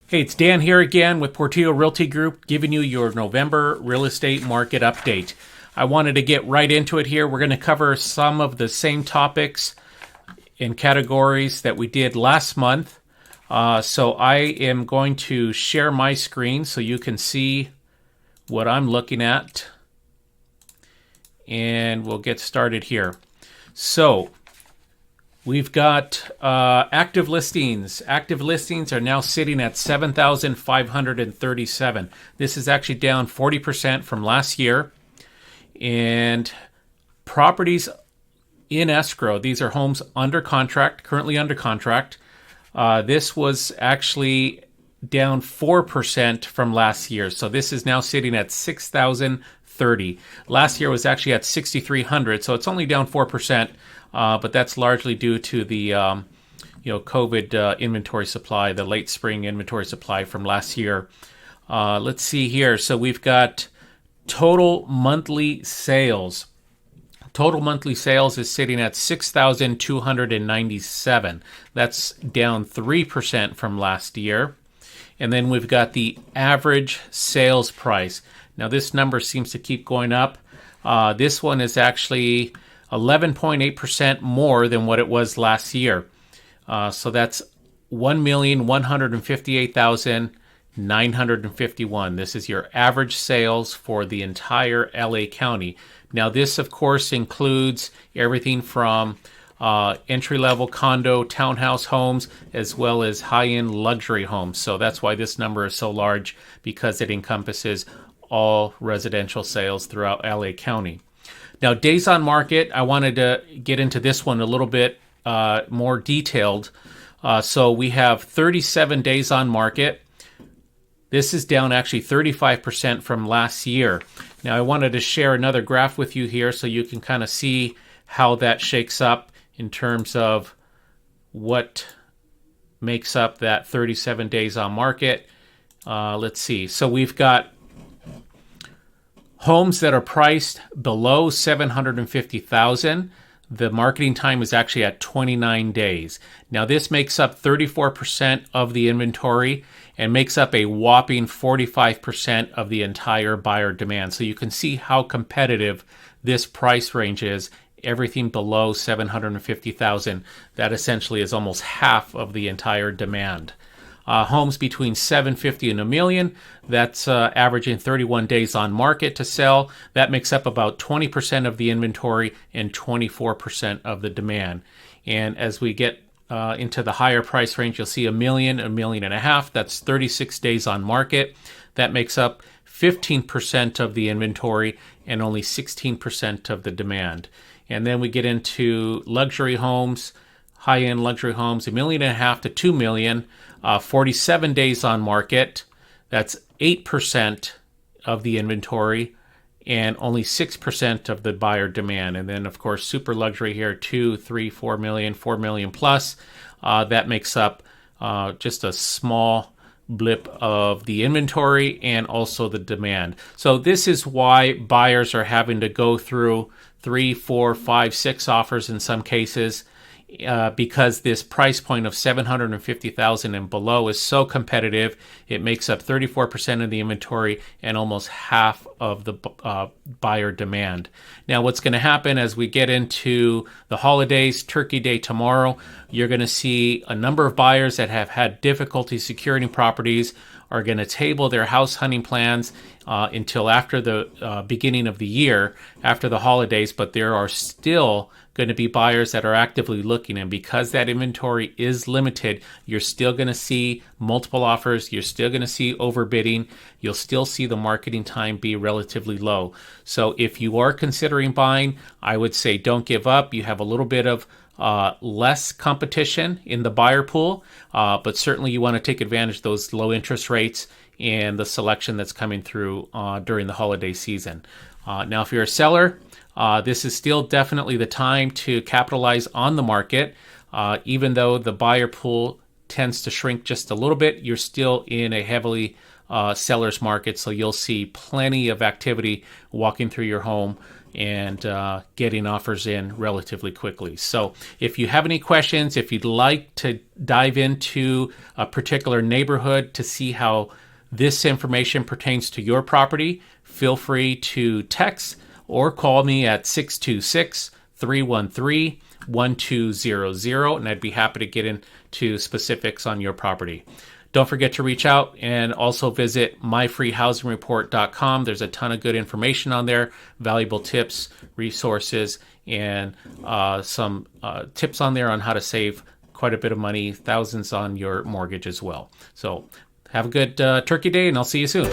Hey, it's Dan here again with Portillo Realty Group, giving you your November real estate market update. I wanted to get right into it here. We're going to cover some of the same topics and categories that we did last month. So I am going to share my screen so you can see what I'm looking at. And we'll get started here. So we've got active listings. Active listings are now sitting at 7,537. This is actually down 40% from last year. And properties in escrow, these are homes under contract, currently under contract. This was actually down 4% from last year. So this is now sitting at 6,030. Last year was actually at 6,300. So it's only down 4%. But that's largely due to the COVID inventory supply, the late spring inventory supply from last year. Let's see here. So we've got total monthly sales. Total monthly sales is sitting at 6,297. That's down 3% from last year. And then we've got the average sales price. Now this number seems to keep going up. This one is actually 11.8% more than what it was last year. So that's 1,158,951. This is your average sales for the entire LA County. Now this, of course, includes everything from entry-level condo, townhouse homes, as well as high-end luxury homes. So that's why this number is so large, because it encompasses all residential sales throughout LA County. Now, days on market, I wanted to get into this one a little bit more detailed. So we have 37 days on market. This is down actually 35% from last year. Now, I wanted to share another graph with you here so you can kind of see how that shakes up in terms of what makes up that 37 days on market. Let's see. So we've got homes that are priced below $750,000. The marketing time is actually at 29 days. Now this makes up 34% of the inventory and makes up a whopping 45% of the entire buyer demand. So you can see how competitive this price range is. Everything below $750,000, that essentially is almost half of the entire demand. Homes between $750,000 and $1 million, that's averaging 31 days on market to sell. That makes up about 20% of the inventory and 24% of the demand. And as we get into the higher price range, you'll see $1 million, $1.5 million. That's 36 days on market. That makes up 15% of the inventory and only 16% of the demand. And then we get into luxury homes, high-end luxury homes, $1.5 million to $2 million. 47 days on market. That's 8% of the inventory and only 6% of the buyer demand. And then, of course, super luxury here, 2, 3, 4 million, 4 million plus. That makes up just a small blip of the inventory and also the demand. So this is why buyers are having to go through 3, 4, 5, 6 offers in some cases. Because this price point of $750,000 and below is so competitive. It makes up 34% of the inventory and almost half of the buyer demand. Now, what's going to happen as we get into the holidays, Turkey Day tomorrow, you're going to see a number of buyers that have had difficulty securing properties are going to table their house hunting plans until after the beginning of the year, after the holidays, but there are still going to be buyers that are actively looking, and because that inventory is limited, you're still going to see multiple offers, you're still going to see overbidding, you'll still see the marketing time be relatively low. So if you are considering buying, I would say don't give up. You have a little bit of less competition in the buyer pool, but certainly you want to take advantage of those low interest rates and the selection that's coming through during the holiday season. Now, if you're a seller, this is still definitely the time to capitalize on the market. Even though the buyer pool tends to shrink just a little bit, you're still in a heavily seller's market, so you'll see plenty of activity walking through your home and getting offers in relatively quickly. So if you have any questions, if you'd like to dive into a particular neighborhood to see how this information pertains to your property, feel free to text or call me at 626-313-1200, and I'd be happy to get into specifics on your property. Don't forget to reach out and also visit myfreehousingreport.com. There's a ton of good information on there, valuable tips, resources, and some tips on there on how to save quite a bit of money, thousands on your mortgage as well. So have a good Turkey Day, and I'll see you soon.